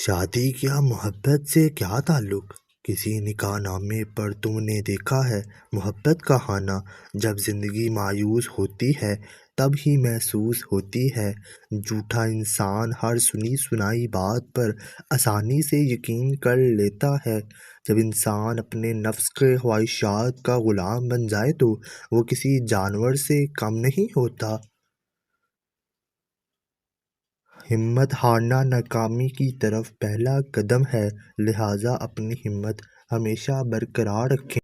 شادی یا محبت سے کیا تعلق؟ کسی نکاح نامے پر تم نے دیکھا ہے محبت کا خانہ جب زندگی مایوس ہوتی ہے تب ہی محسوس ہوتی ہے۔ جھوٹا انسان ہر سنی سنائی بات پر آسانی سے یقین کر لیتا ہے۔ جب انسان اپنے نفس کے خواہشات کا غلام بن جائے تو وہ کسی جانور سے کم نہیں ہوتا۔ ہمت ہارنا ناکامی کی طرف پہلا قدم ہے، لہٰذا اپنی ہمت ہمیشہ برقرار رکھیں۔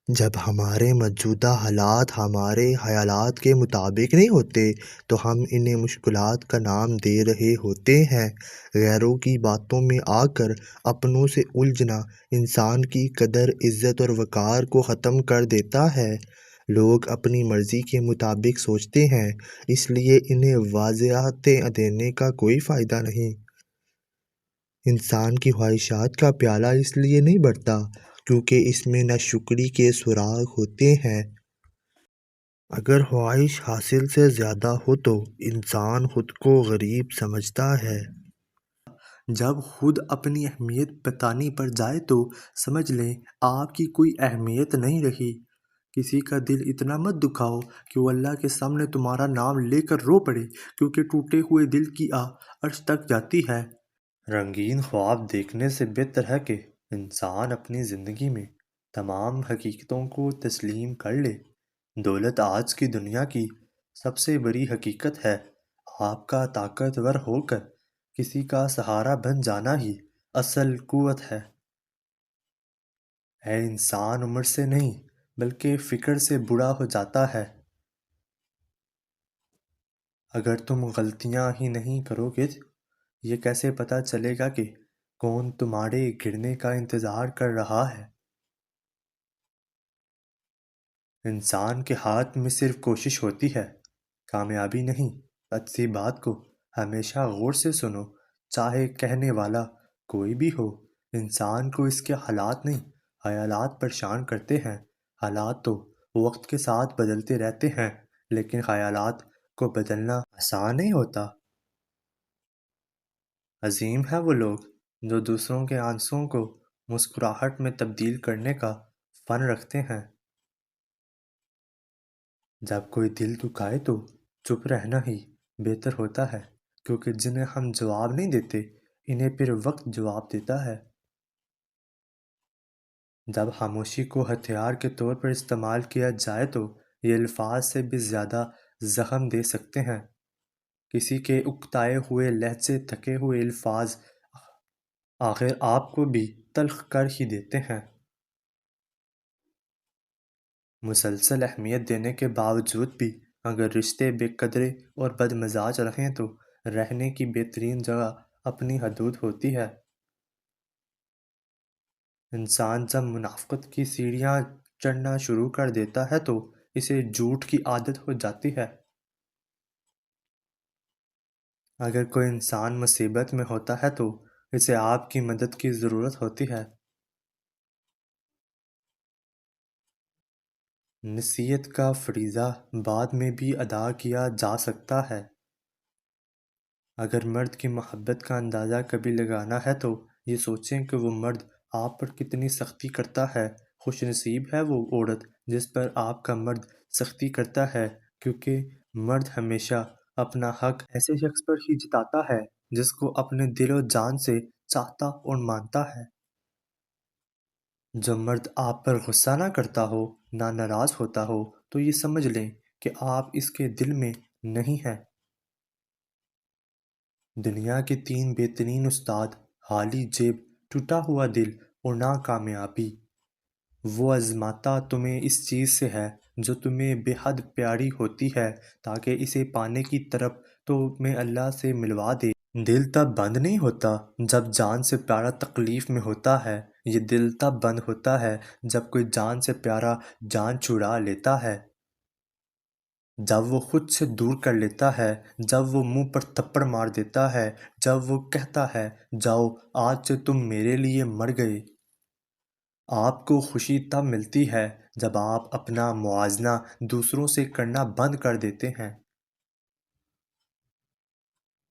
جب ہمارے موجودہ حالات ہمارے خیالات کے مطابق نہیں ہوتے تو ہم انہیں مشکلات کا نام دے رہے ہوتے ہیں۔ غیروں کی باتوں میں آ کر اپنوں سے الجھنا انسان کی قدر، عزت اور وقار کو ختم کر دیتا ہے۔ لوگ اپنی مرضی کے مطابق سوچتے ہیں، اس لیے انہیں وضاحتیں دینے کا کوئی فائدہ نہیں۔ انسان کی خواہشات کا پیالہ اس لیے نہیں بھرتا کیونکہ اس میں ناشکری کے سراغ ہوتے ہیں۔ اگر خواہش حاصل سے زیادہ ہو تو انسان خود کو غریب سمجھتا ہے۔ جب خود اپنی اہمیت بتانے پر جائے تو سمجھ لیں آپ کی کوئی اہمیت نہیں رہی۔ کسی کا دل اتنا مت دکھاؤ کہ وہ اللہ کے سامنے تمہارا نام لے کر رو پڑے، کیونکہ ٹوٹے ہوئے دل کی آہ عرش تک جاتی ہے۔ رنگین خواب دیکھنے سے بہتر ہے کہ انسان اپنی زندگی میں تمام حقیقتوں کو تسلیم کر لے۔ دولت آج کی دنیا کی سب سے بڑی حقیقت ہے۔ آپ کا طاقتور ہو کر کسی کا سہارا بن جانا ہی اصل قوت ہے۔ اے انسان عمر سے نہیں بلکہ فکر سے بوڑھا ہو جاتا ہے۔ اگر تم غلطیاں ہی نہیں کرو گے یہ کیسے پتہ چلے گا کہ کون تمہارے گرنے کا انتظار کر رہا ہے؟ انسان کے ہاتھ میں صرف کوشش ہوتی ہے، کامیابی نہیں۔ اچھی بات کو ہمیشہ غور سے سنو، چاہے کہنے والا کوئی بھی ہو۔ انسان کو اس کے حالات نہیں، خیالات پریشان کرتے ہیں۔ حالات تو وقت کے ساتھ بدلتے رہتے ہیں، لیکن خیالات کو بدلنا آسان نہیں ہوتا۔ عظیم ہے وہ لوگ جو دوسروں کے آنسوؤں کو مسکراہٹ میں تبدیل کرنے کا فن رکھتے ہیں۔ جب کوئی دل دکھائے تو چپ رہنا ہی بہتر ہوتا ہے، کیونکہ جنہیں ہم جواب نہیں دیتے انہیں پھر وقت جواب دیتا ہے۔ جب خاموشی کو ہتھیار کے طور پر استعمال کیا جائے تو یہ الفاظ سے بھی زیادہ زخم دے سکتے ہیں۔ کسی کے اکتائے ہوئے لہجے، تھکے ہوئے الفاظ آخر آپ کو بھی تلخ کر ہی دیتے ہیں۔ مسلسل اہمیت دینے کے باوجود بھی اگر رشتے بے قدرے اور بد مزاج رہیں تو رہنے کی بہترین جگہ اپنی حدود ہوتی ہے۔ انسان جب منافقت کی سیڑھیاں چڑھنا شروع کر دیتا ہے تو اسے جھوٹ کی عادت ہو جاتی ہے۔ اگر کوئی انسان مصیبت میں ہوتا ہے تو اسے آپ کی مدد کی ضرورت ہوتی ہے۔ نصیحت کا فریضہ بعد میں بھی ادا کیا جا سکتا ہے۔ اگر مرد کی محبت کا اندازہ کبھی لگانا ہے تو یہ سوچیں کہ وہ مرد آپ پر کتنی سختی کرتا ہے۔ خوش نصیب ہے وہ عورت جس پر آپ کا مرد سختی کرتا ہے، کیونکہ مرد ہمیشہ اپنا حق ایسے شخص پر ہی جتاتا ہے جس کو اپنے دل و جان سے چاہتا اور مانتا ہے۔ جو مرد آپ پر غصہ نہ کرتا ہو، نہ ناراض ہوتا ہو، تو یہ سمجھ لیں کہ آپ اس کے دل میں نہیں ہیں۔ دنیا کے 3 بہترین استاد، خالی جیب، ٹوٹا ہوا دل اور ناکامیابی۔ وہ آزماتا تمہیں اس چیز سے ہے جو تمہیں بے حد پیاری ہوتی ہے، تاکہ اسے پانے کی طرف تمہیں اللہ سے ملوا دے۔ دل تب بند نہیں ہوتا جب جان سے پیارا تکلیف میں ہوتا ہے، یہ دل تب بند ہوتا ہے جب کوئی جان سے پیارا جان چھڑا لیتا ہے۔ جب وہ خود سے دور کر لیتا ہے، جب وہ منہ پر تھپڑ مار دیتا ہے، جب وہ کہتا ہے جاؤ آج سے تم میرے لیے مر گئے۔ آپ کو خوشی تب ملتی ہے جب آپ اپنا موازنہ دوسروں سے کرنا بند کر دیتے ہیں۔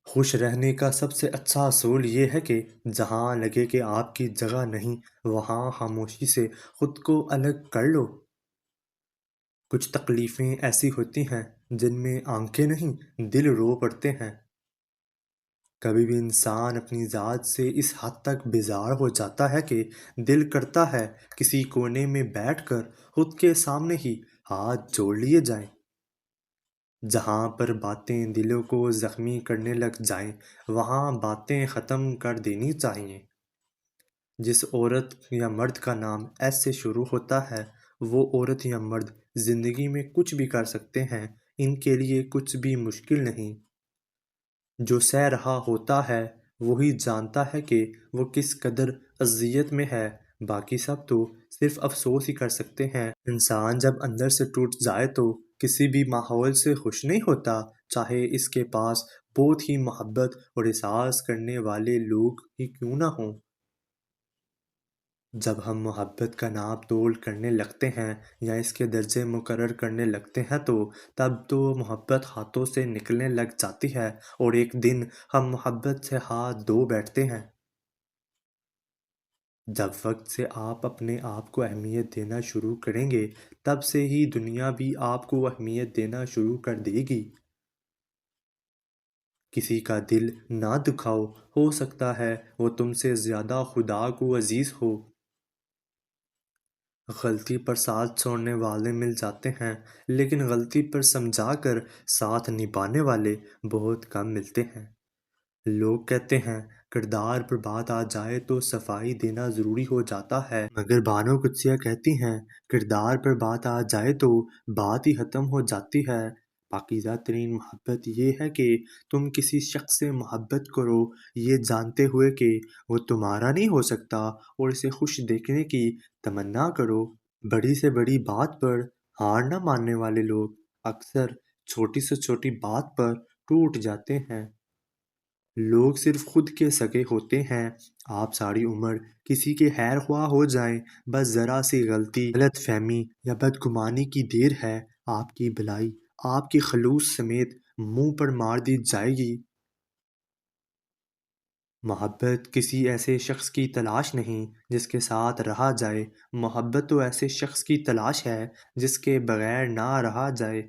خوش رہنے کا سب سے اچھا اصول یہ ہے کہ جہاں لگے کہ آپ کی جگہ نہیں، وہاں خاموشی سے خود کو الگ کر لو۔ کچھ تکلیفیں ایسی ہوتی ہیں جن میں آنکھیں نہیں، دل رو پڑتے ہیں۔ کبھی بھی انسان اپنی ذات سے اس حد تک بیزار ہو جاتا ہے کہ دل کرتا ہے کسی کونے میں بیٹھ کر خود کے سامنے ہی ہاتھ جوڑ لیے جائیں۔ جہاں پر باتیں دلوں کو زخمی کرنے لگ جائیں، وہاں باتیں ختم کر دینی چاہیے۔ جس عورت یا مرد کا نام ایس سے شروع ہوتا ہے، وہ عورت یا مرد زندگی میں کچھ بھی کر سکتے ہیں، ان کے لیے کچھ بھی مشکل نہیں۔ جو سہ رہا ہوتا ہے وہی جانتا ہے کہ وہ کس قدر اذیت میں ہے، باقی سب تو صرف افسوس ہی کر سکتے ہیں۔ انسان جب اندر سے ٹوٹ جائے تو کسی بھی ماحول سے خوش نہیں ہوتا، چاہے اس کے پاس بہت ہی محبت اور احساس کرنے والے لوگ ہی کیوں نہ ہوں۔ جب ہم محبت کا ناپ تول کرنے لگتے ہیں یا اس کے درجے مقرر کرنے لگتے ہیں تب تو محبت ہاتھوں سے نکلنے لگ جاتی ہے، اور ایک دن ہم محبت سے ہاتھ دھو بیٹھتے ہیں۔ جب وقت سے آپ اپنے آپ کو اہمیت دینا شروع کریں گے، تب سے ہی دنیا بھی آپ کو اہمیت دینا شروع کر دے گی۔ کسی کا دل نہ دکھاؤ، ہو سکتا ہے وہ تم سے زیادہ خدا کو عزیز ہو۔ غلطی پر ساتھ چھوڑنے والے مل جاتے ہیں، لیکن غلطی پر سمجھا کر ساتھ نبھانے والے بہت کم ملتے ہیں۔ لوگ کہتے ہیں کردار پر بات آ جائے تو صفائی دینا ضروری ہو جاتا ہے، مگر بانو قدسیہ کہتی ہیں کردار پر بات آ جائے تو بات ہی ختم ہو جاتی ہے۔ پاکیزہ ترین محبت یہ ہے کہ تم کسی شخص سے محبت کرو یہ جانتے ہوئے کہ وہ تمہارا نہیں ہو سکتا، اور اسے خوش دیکھنے کی تمنا کرو۔ بڑی سے بڑی بات پر ہار نہ ماننے والے لوگ اکثر چھوٹی سے چھوٹی بات پر ٹوٹ جاتے ہیں۔ لوگ صرف خود کے سگے ہوتے ہیں۔ آپ ساری عمر کسی کے خیر خواہ ہو جائیں، بس ذرا سی غلطی، غلط فہمی یا بدگمانی کی دیر ہے، آپ کی بھلائی آپ کی خلوص سمیت منہ پر مار دی جائے گی۔ محبت کسی ایسے شخص کی تلاش نہیں جس کے ساتھ رہا جائے، محبت تو ایسے شخص کی تلاش ہے جس کے بغیر نہ رہا جائے۔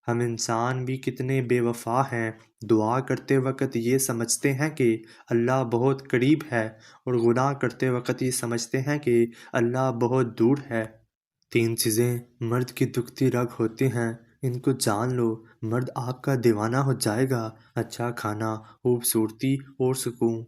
ہم انسان بھی کتنے بے وفا ہیں، دعا کرتے وقت یہ سمجھتے ہیں کہ اللہ بہت قریب ہے، اور گناہ کرتے وقت یہ سمجھتے ہیں کہ اللہ بہت دور ہے۔ تین چیزیں مرد کی دکھتی رگ ہوتی ہیں، ان کو جان لو، مرد آپ کا دیوانہ ہو جائے گا: اچھا کھانا، خوبصورتی اور سکون۔